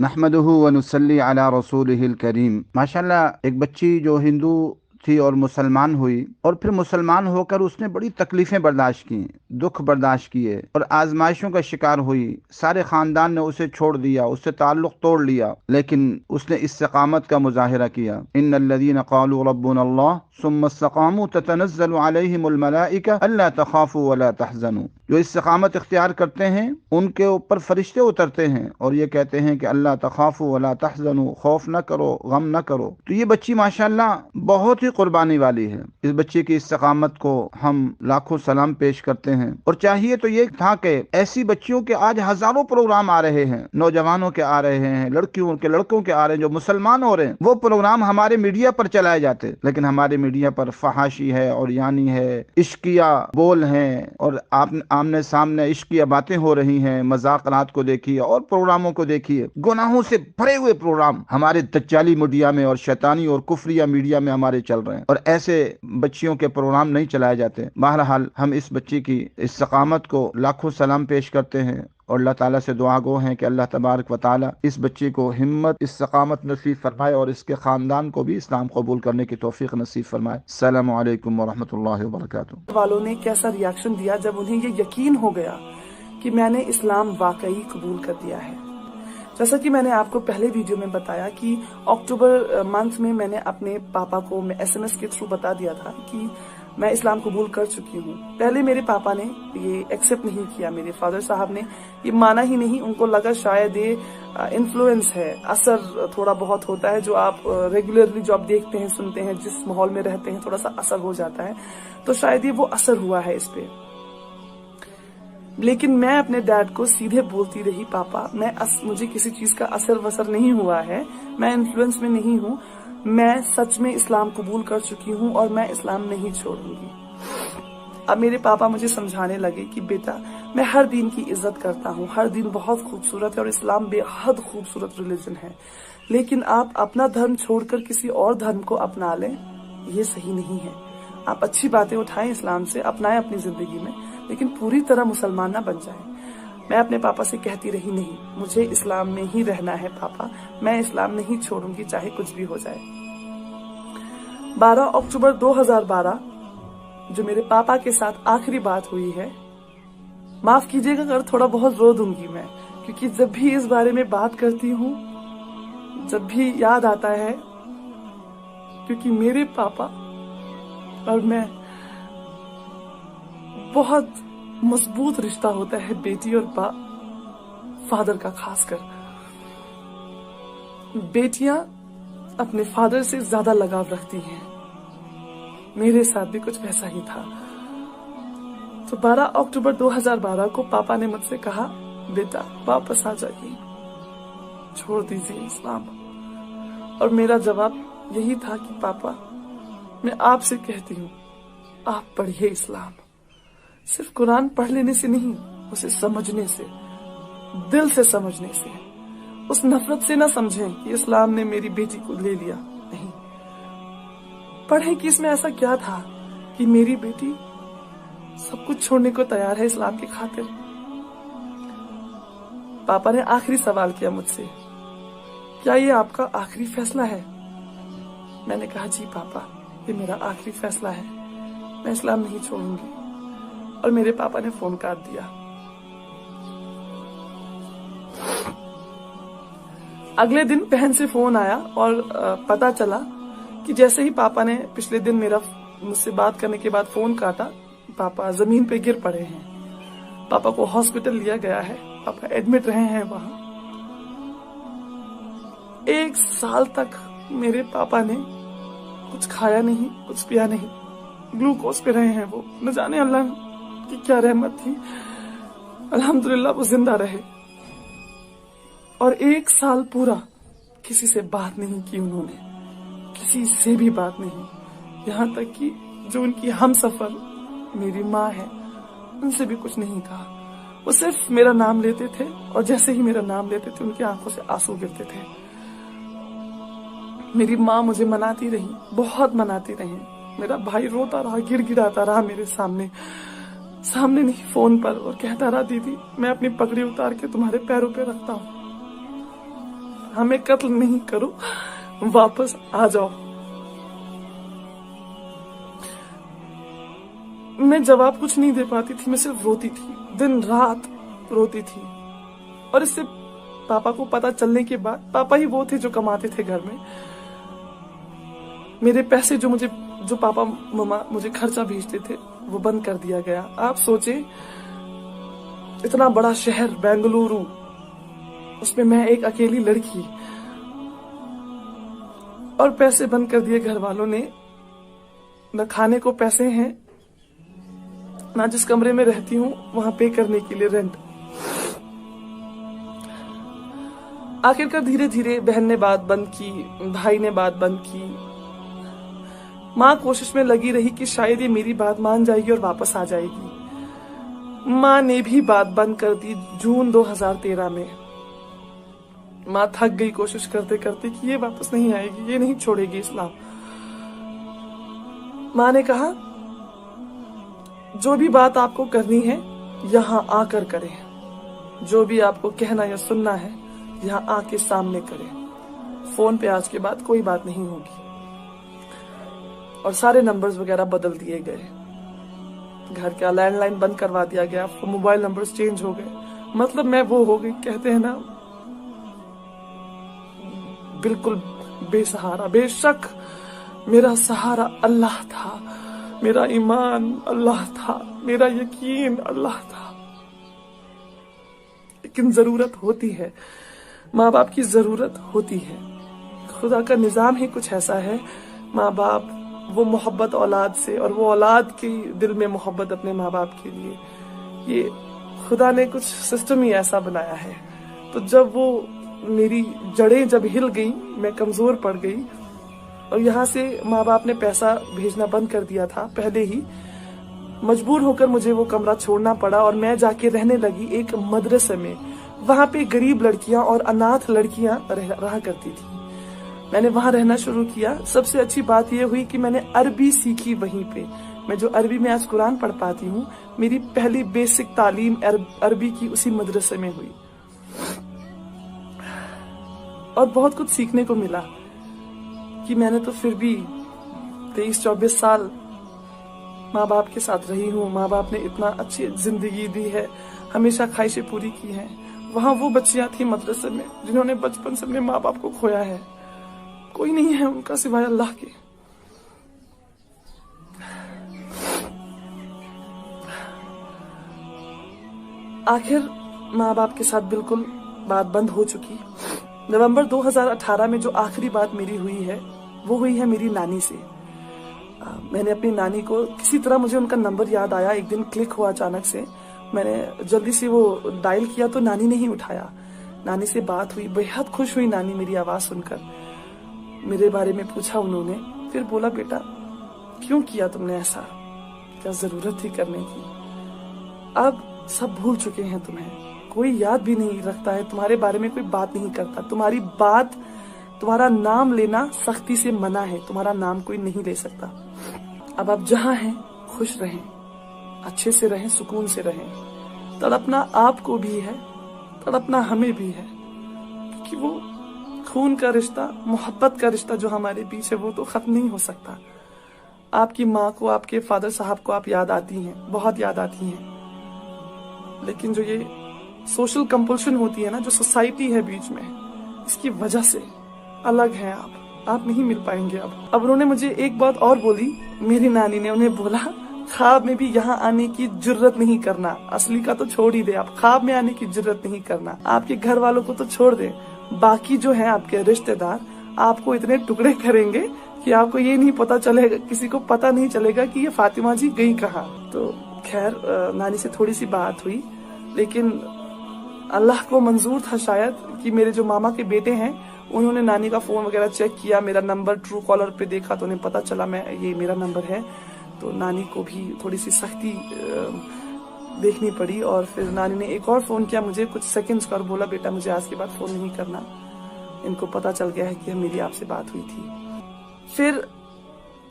नहमदुहु व नुसल्ली अला रसूलिहिल करीम। माशाल्लाह, एक बच्ची जो हिंदू थी और मुसलमान हुई, और फिर मुसलमान होकर उसने बड़ी तकलीफें बर्दाश्त की, दुख बर्दाश्त किए और आजमाइशों का शिकार हुई। सारे खानदान ने उसे छोड़ दिया, उससे ताल्लुक तोड़ लिया, लेकिन उसने इस्तिकामत का मुजाहिरा किया। इन्नल्लज़ीना क़ालू रब्बुनल्लाह सुम्मा इस्तक़ामू ततनज़्ज़लु अलैहिमुल मलाइका अल्ला तख़ाफ़ू वला तहज़नू। जो इस्तिकामत इख्तियार करते हैं उनके ऊपर फरिश्ते उतरते हैं और ये कहते हैं कि अल्लाह तखाफू वला तहज़नू, खौफ न करो, गम न करो। तो ये बच्ची माशाल्लाह बहुत ही कुर्बानी वाली है। इस बच्ची की इस्तिकामत को हम लाखों सलाम पेश करते हैं। और चाहिए तो ये था कि ऐसी बच्चियों के आज हजारों प्रोग्राम आ रहे हैं, नौजवानों के आ रहे हैं, लड़कियों के लड़कों के आ रहे हैं, जो मुसलमान हो रहे हैं, वो प्रोग्राम हमारे मीडिया पर चलाए जाते, लेकिन हमारे मीडिया पर फहाशी है और यानी है, इश्किया बोल हैं, और आप आमने सामने इश्किया बातें हो रही हैं। मजाकरात को देखिए और प्रोग्रामों को देखिए, गुनाहों से भरे हुए प्रोग्राम हमारे दज्जाली मीडिया में और शैतानी और कुफरिया मीडिया में हमारे चल रहे हैं, और ऐसे बच्चियों के प्रोग्राम नहीं चलाए जाते। बहरहाल हम इस बच्ची की इस्तकामत को लाखों सलाम पेश करते हैं और अल्लाह ताला से दुआ गो हैं कि अल्लाह तबारक व ताला इस बच्चे को हिम्मत, इस्तकामत नसीब फरमाए और इसके खानदान को भी इस्लाम कबूल करने की तौफीक नसीब फरमाए। अस्सलामु अलैकुम व रहमतुल्लाहि व बरकातुहू। वालों ने कैसा रिएक्शन दिया जब उन्हें ये यकीन हो गया कि मैंने इस्लाम वाकई कबूल कर दिया है। जैसा कि मैंने आपको पहले वीडियो में बताया कि अक्टूबर मंथ में मैंने अपने पापा को एसएमएस के थ्रू बता दिया था कि मैं इस्लाम कबूल कर चुकी हूँ। पहले मेरे पापा ने ये एक्सेप्ट नहीं किया, मेरे फादर साहब ने ये माना ही नहीं। उनको लगा शायद ये इन्फ्लुएंस है, असर थोड़ा बहुत होता है, जो आप रेगुलरली जो आप देखते हैं, सुनते हैं, जिस माहौल में रहते हैं, थोड़ा सा असर हो जाता है, तो शायद ये वो असर हुआ है इस पे। लेकिन मैं अपने डैड को सीधे बोलती रही, पापा मुझे किसी चीज का असर वसर नहीं हुआ है, मैं इन्फ्लुएंस में नहीं हूँ, मैं सच में इस्लाम कबूल कर चुकी हूँ और मैं इस्लाम नहीं छोड़ूंगी। अब मेरे पापा मुझे समझाने लगे कि बेटा, मैं हर दिन की इज्जत करता हूँ, हर दिन बहुत खूबसूरत है और इस्लाम बेहद खूबसूरत रिलीजन है, लेकिन आप अपना धर्म छोड़कर किसी और धर्म को अपना लें, ये सही नहीं है। आप अच्छी बातें उठाएं इस्लाम से, अपनाएं अपनी जिंदगी में, लेकिन पूरी तरह मुसलमान ना बन जाएं। मैं अपने पापा से कहती रही, नहीं, मुझे इस्लाम में ही रहना है पापा, मैं इस्लाम नहीं छोड़ूंगी चाहे कुछ भी हो जाए। 12 अक्टूबर 2012 जो मेरे पापा के साथ आखिरी बात हुई है, माफ कीजिएगा अगर थोड़ा बहुत रो दूंगी मैं, क्योंकि जब भी इस बारे में बात करती हूँ, जब भी याद आता है, क्योंकि मेरे पापा और मैं बहुत मजबूत रिश्ता होता है बेटी और फादर का। खासकर बेटियां अपने फादर से ज्यादा लगाव रखती हैं, मेरे साथ भी कुछ वैसा ही था। तो 12 अक्टूबर 2012 को पापा ने मुझसे कहा, बेटा वापस आ जाइए, छोड़ दीजिए इस्लाम। और मेरा जवाब यही था कि पापा, मैं आपसे कहती हूँ, आप पढ़िए इस्लाम। सिर्फ कुरान पढ़ लेने से नहीं, उसे समझने से, दिल से समझने से, उस नफरत से ना समझें कि इस्लाम ने मेरी बेटी को ले लिया, नहीं, पढ़ें कि इसमें ऐसा क्या था कि मेरी बेटी सब कुछ छोड़ने को तैयार है इस्लाम की खातिर। पापा ने आखिरी सवाल किया मुझसे, क्या ये आपका आखिरी फैसला है? मैंने कहा, जी पापा, ये मेरा आखिरी फैसला है, मैं इस्लाम नहीं छोड़ूंगी। और मेरे पापा ने फोन काट दिया। अगले दिन बहन से फोन आया और पता चला कि जैसे ही पापा ने पिछले दिन मुझसे बात करने के बाद फोन काटा, पापा जमीन पे गिर पड़े हैं। पापा को हॉस्पिटल लिया गया है, पापा एडमिट रहे हैं वहां। 1 साल तक मेरे पापा ने कुछ खाया नहीं, कुछ पिया नहीं, ग्लूकोज पे रहे हैं वो। न जाने अल्लाह की क्या रहमत थी, अल्हम्दुलिल्लाह वो जिंदा रहे। और 1 साल पूरा किसी से बात नहीं की उन्होंने, किसी से भी बात नहीं। यहाँ तक कि जो उनकी हमसफर मेरी माँ है, उनसे भी कुछ नहीं कहा। वो सिर्फ मेरा नाम लेते थे और जैसे ही मेरा नाम लेते थे उनकी आंखों से आंसू गिरते थे। मेरी माँ मुझे मनाती रही, बहुत मनाती रही। मेरा भाई रोता रहा, गिड़गिड़ाता रहा मेरे सामने नहीं, फोन पर, और कहता रहा, दीदी मैं अपनी पगड़ी उतार के तुम्हारे पैरों पे रखता हूँ। हमें कत्ल नहीं करो, वापस आ जाओ। मैं जवाब कुछ नहीं दे पाती थी, मैं सिर्फ रोती थी, दिन रात रोती थी। और इससे पापा को पता चलने के बाद, पापा ही वो थे जो कमाते थे घर में, मेरे पैसे जो पापा मम्मा मुझे खर्चा भेजते थे वो बंद कर दिया गया। आप सोचे, इतना बड़ा शहर बेंगलुरु, उसमें मैं एक अकेली लड़की, और पैसे बंद कर दिए घर वालों ने। न खाने को पैसे हैं, ना जिस कमरे में रहती हूँ वहां पे करने के लिए रेंट। आखिरकार धीरे धीरे बहन ने बात बंद की, भाई ने बात बंद की। माँ कोशिश में लगी रही कि शायद ये मेरी बात मान जाएगी और वापस आ जाएगी। माँ ने भी बात बंद कर दी जून 2013 में। माँ थक गई कोशिश करते करते कि ये वापस नहीं आएगी, ये नहीं छोड़ेगी इस्लाम। माँ ने कहा, जो भी बात आपको करनी है यहाँ आकर करें, जो भी आपको कहना या सुनना है यहाँ आके सामने करें। फोन पे आज के बाद कोई बात नहीं होगी। और सारे नंबर्स वगैरह बदल दिए गए, घर का लैंडलाइन बंद करवा दिया गया, मोबाइल नंबर्स चेंज हो गए। मतलब मैं वो हो गई, कहते हैं ना, बिल्कुल बेसहारा। बेशक मेरा सहारा अल्लाह था, मेरा ईमान अल्लाह था, मेरा यकीन अल्लाह था। लेकिन जरूरत होती है, माँ बाप की जरूरत होती है। खुदा का निजाम ही कुछ ऐसा है। माँ बाप, वो मोहब्बत औलाद से, और वो औलाद के दिल में मोहब्बत अपने माँ बाप के लिए, ये खुदा ने कुछ सिस्टम ही ऐसा बनाया है। तो जब वो मेरी जड़ें जब हिल गई, मैं कमजोर पड़ गई, और यहाँ से माँ बाप ने पैसा भेजना बंद कर दिया था पहले ही, मजबूर होकर मुझे वो कमरा छोड़ना पड़ा और मैं जाके रहने लगी एक मदरसे में। वहां पे गरीब लड़कियां और अनाथ लड़कियां रहा करती थी। मैंने वहां रहना शुरू किया। सबसे अच्छी बात यह हुई कि मैंने अरबी सीखी वहीं पे। मैं जो अरबी में आज कुरान पढ़ पाती हूँ, मेरी पहली बेसिक तालीम अरबी की उसी मदरसे में हुई। और बहुत कुछ सीखने को मिला कि मैंने तो फिर भी 23-24 साल माँ बाप के साथ रही हूँ। माँ बाप ने इतना अच्छी जिंदगी दी है, हमेशा ख्वाहिशें पूरी की हैं। वहां वो बच्चियां थी मदरसे में जिन्होंने बचपन से अपने माँ बाप को खोया है। कोई नहीं है उनका सिवाय अल्लाह के। आखिर माँ बाप के साथ बिल्कुल बात बंद हो चुकी। नवंबर 2018 में जो आखिरी बात मेरी हुई है वो हुई है मेरी नानी से। मैंने अपनी नानी को, किसी तरह मुझे उनका नंबर याद आया, एक दिन क्लिक हुआ अचानक से। मैंने जल्दी से वो डायल किया तो नानी ने ही उठाया। नानी से बात हुई, बेहद खुश हुई नानी मेरी आवाज सुनकर। मेरे बारे में पूछा उन्होंने, फिर बोला, बेटा क्यों किया तुमने ऐसा, क्या जरूरत थी करने की? अब सब भूल चुके हैं तुम्हें, कोई याद भी नहीं रखता है, तुम्हारे बारे में कोई बात नहीं करता। तुम्हारी बात, तुम्हारा नाम लेना सख्ती से मना है, तुम्हारा नाम कोई नहीं ले सकता। अब आप जहां हैं खुश रहें, अच्छे से रहें, सुकून से रहें। तड़पना आपको भी है, तड़पना हमें भी है, क्योंकि वो खून का रिश्ता, मोहब्बत का रिश्ता जो हमारे बीच है वो तो खत्म नहीं हो सकता। आपकी माँ को, आपके फादर साहब को आप याद आती हैं, बहुत याद आती हैं, लेकिन जो ये सोशल कंपल्शन होती है ना, जो सोसाइटी है बीच में, इसकी वजह से अलग है आप नहीं मिल पाएंगे। अब उन्होंने मुझे एक बात और बोली, मेरी नानी ने उन्हें बोला, ख्वाब में भी यहाँ आने की जुर्रत नहीं करना। असली का तो छोड़ ही दे, आप ख्वाब में आने की जुर्रत नहीं करना। आपके घर वालों को तो छोड़ दे, बाकी जो है आपके रिश्तेदार आपको इतने टुकड़े करेंगे कि आपको ये नहीं पता चलेगा, किसी को पता नहीं चलेगा कि ये फातिमा जी गई कहाँ। तो खैर नानी से थोड़ी सी बात हुई, लेकिन अल्लाह को मंजूर था शायद कि मेरे जो मामा के बेटे हैं उन्होंने नानी का फोन वगैरह चेक किया, मेरा नंबर ट्रू कॉलर पे देखा तो उन्हें पता चला ये मेरा नंबर है। तो नानी को भी थोड़ी सी सख्ती देखनी पड़ी, और फिर नानी ने एक और फोन किया मुझे कुछ सेकंड्स का और बोला, बेटा मुझे आज के बाद फोन नहीं करना, इनको पता चल गया है कि मेरी आपसे बात हुई थी। फिर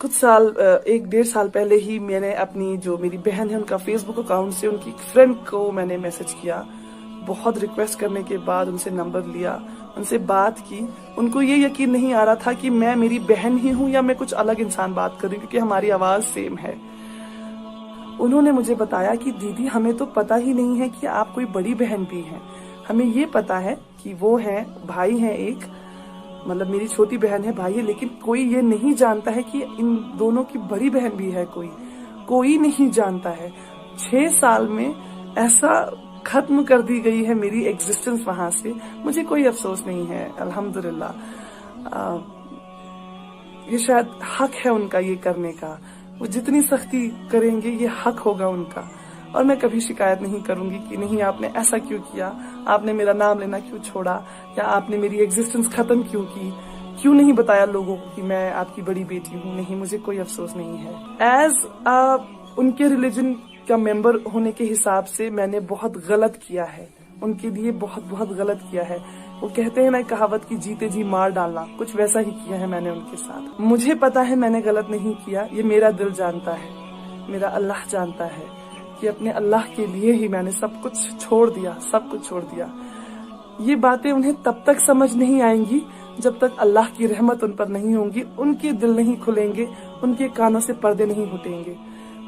कुछ साल, 1-1.5 साल पहले ही मैंने अपनी जो मेरी बहन है उनका फेसबुक अकाउंट से उनकी फ्रेंड को मैंने मैसेज किया बहुत रिक्वेस्ट करने के बाद उनसे नंबर लिया, उनसे बात की। उनको ये यकीन नहीं आ रहा था कि मैं मेरी बहन ही हूँ या मैं कुछ अलग इंसान बात कर रही हूँ, क्योंकि हमारी आवाज सेम है। उन्होंने मुझे बताया कि दीदी हमें तो पता ही नहीं है कि आप कोई बड़ी बहन भी हैं। हमें ये पता है कि वो हैं, भाई हैं एक, मतलब मेरी छोटी बहन है, भाई है, लेकिन कोई ये नहीं जानता है कि इन दोनों की बड़ी बहन भी है। कोई नहीं जानता है। 6 साल में ऐसा खत्म कर दी गई है मेरी एग्जिस्टेंस वहां से। मुझे कोई अफसोस नहीं है, अल्हम्दुलिल्लाह। ये शायद हक है उनका ये करने का। वो जितनी सख्ती करेंगे ये हक होगा उनका। और मैं कभी शिकायत नहीं करूंगी कि नहीं आपने ऐसा क्यों किया, आपने मेरा नाम लेना क्यों छोड़ा, या आपने मेरी एग्जिस्टेंस खत्म क्यों की, क्यों नहीं बताया लोगों को कि मैं आपकी बड़ी बेटी हूँ। नहीं, मुझे कोई अफसोस नहीं है। एज उनके रिलीजन का मेंबर होने के हिसाब से मैंने बहुत गलत किया है, उनके लिए बहुत गलत किया है। वो कहते हैं ना कहावत की जीते जी मार डालना, कुछ वैसा ही किया है मैंने उनके साथ। मुझे पता है मैंने गलत नहीं किया, ये मेरा दिल जानता है, मेरा अल्लाह जानता है कि अपने अल्लाह के लिए ही मैंने सब कुछ छोड़ दिया। ये बातें उन्हें तब तक समझ नहीं आएंगी जब तक अल्लाह की रहमत उन पर नहीं होगी, उनके दिल नहीं खुलेंगे, उनके कानों से पर्दे नहीं हटेंगे।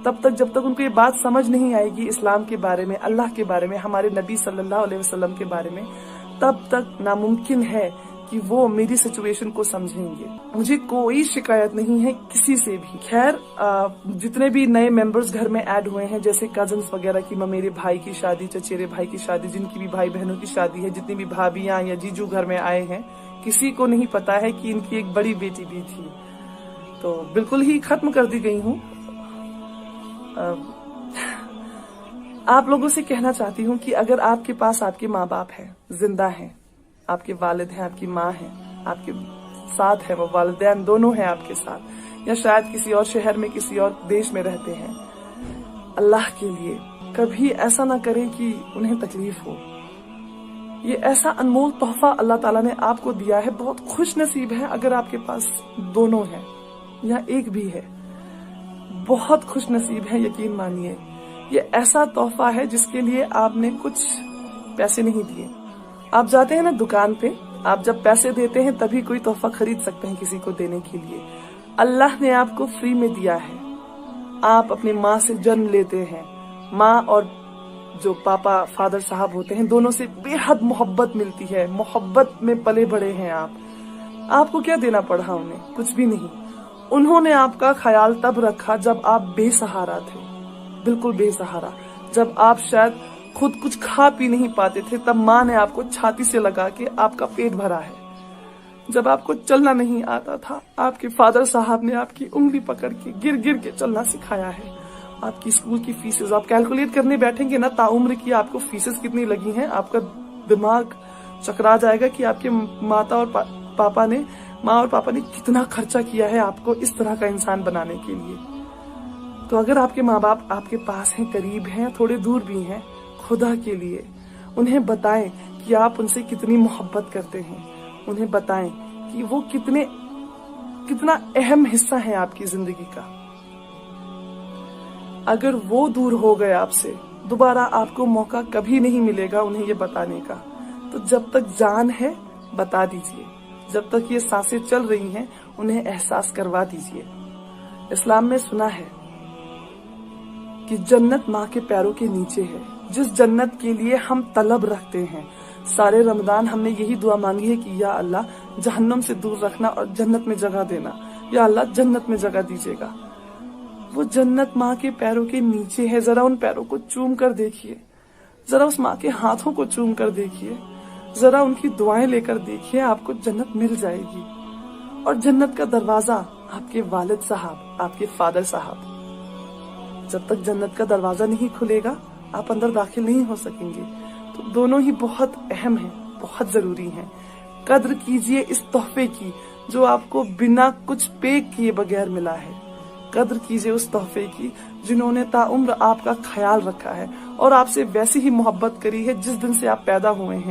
तब तक जब तक उनको ये बात समझ नहीं आएगी इस्लाम के बारे में, अल्लाह के बारे में, हमारे नबी सल्लल्लाहु अलैहि वसल्लम के बारे में, तब तक नामुमकिन है कि वो मेरी सिचुएशन को समझेंगे। मुझे कोई शिकायत नहीं है किसी से भी। खैर, जितने भी नए मेंबर्स घर में ऐड हुए हैं, जैसे कजन्स वगैरह की, मेरे भाई की शादी, चचेरे भाई की शादी, जिनकी भी भाई बहनों की शादी है, जितनी भी भाभियां या जीजू घर में आए हैं, किसी को नहीं पता है कि इनकी एक बड़ी बेटी भी थी। तो बिल्कुल ही खत्म कर दी गई हूँ। आप लोगों से कहना चाहती हूँ कि अगर आपके पास आपके माँ बाप हैं, जिंदा हैं, आपके वालिद हैं, आपकी माँ है, आपके साथ है, वो वालिदैन दोनों हैं आपके साथ, या शायद किसी और शहर में, किसी और देश में रहते हैं, अल्लाह के लिए कभी ऐसा ना करें कि उन्हें तकलीफ हो। ये ऐसा अनमोल तोहफा अल्लाह ताला ने आपको दिया है। बहुत खुश नसीब है अगर आपके पास दोनों हैं या एक भी है, बहुत खुश नसीब है, यकीन मानिए। ये ऐसा तोहफा है जिसके लिए आपने कुछ पैसे नहीं दिए। आप जाते हैं ना दुकान पे, आप जब पैसे देते हैं तभी कोई तोहफा खरीद सकते हैं किसी को देने के लिए। अल्लाह ने आपको फ्री में दिया है। आप अपनी माँ से जन्म लेते हैं, माँ और जो पापा फादर साहब होते हैं, दोनों से बेहद मोहब्बत मिलती है, मोहब्बत में पले बड़े हैं आप। आपको क्या देना पड़ा उन्हें? कुछ भी नहीं। उन्होंने आपका ख्याल तब रखा जब आप बेसहारा थे, बिल्कुल बेसहारा। जब आप शायद खुद कुछ खा पी नहीं पाते थे, तब माँ ने आपको छाती से लगा के आपका पेट भरा है। जब आपको चलना नहीं आता था, आपके फादर साहब ने आपकी उंगली पकड़ के गिर गिर के चलना सिखाया है। आपकी स्कूल की फीसेस आप कैलकुलेट करने बैठेंगे ना, ताउम्र की आपको फीसेस कितनी लगी हैं, आपका दिमाग चकरा जाएगा कि आपके माँ और पापा ने कितना खर्चा किया है आपको इस तरह का इंसान बनाने के लिए। तो अगर आपके माँ बाप आपके पास हैं, करीब हैं, थोड़े दूर भी हैं, खुदा के लिए उन्हें बताएं कि आप उनसे कितनी मोहब्बत करते हैं। उन्हें बताएं कि वो कितना अहम हिस्सा है आपकी जिंदगी का। अगर वो दूर हो गए आपसे, दोबारा आपको मौका कभी नहीं मिलेगा उन्हें ये बताने का। तो जब तक जान है बता दीजिए, जब तक ये सांसें चल रही हैं उन्हें एहसास करवा दीजिए। इस्लाम में सुना है कि जन्नत माँ के पैरों के नीचे है, जिस जन्नत के लिए हम तलब रखते हैं। सारे रमजान हमने यही दुआ मांगी है कि या अल्लाह जहन्नम से दूर रखना और जन्नत में जगह देना, या अल्लाह जन्नत में जगह दीजिएगा। वो जन्नत माँ के पैरों के नीचे है। जरा उन पैरों को चूम कर देखिए, जरा उस माँ के हाथों को चूम कर देखिए, जरा उनकी दुआएं लेकर देखिए, आपको जन्नत मिल जाएगी। और जन्नत का दरवाजा आपके वालिद साहब, आपके फादर साहब। जब तक जन्नत का दरवाजा नहीं खुलेगा आप अंदर दाखिल नहीं हो सकेंगे। तो दोनों ही बहुत अहम हैं, बहुत जरूरी हैं। कद्र कीजिए इस तोहफे की जो आपको बिना कुछ पे किए बगैर मिला है। कद्र कीजिए उस तोहफे की जिन्होंने ताउम्र आपका ख्याल रखा है और आपसे वैसी ही मोहब्बत करी है जिस दिन से आप पैदा हुए हैं।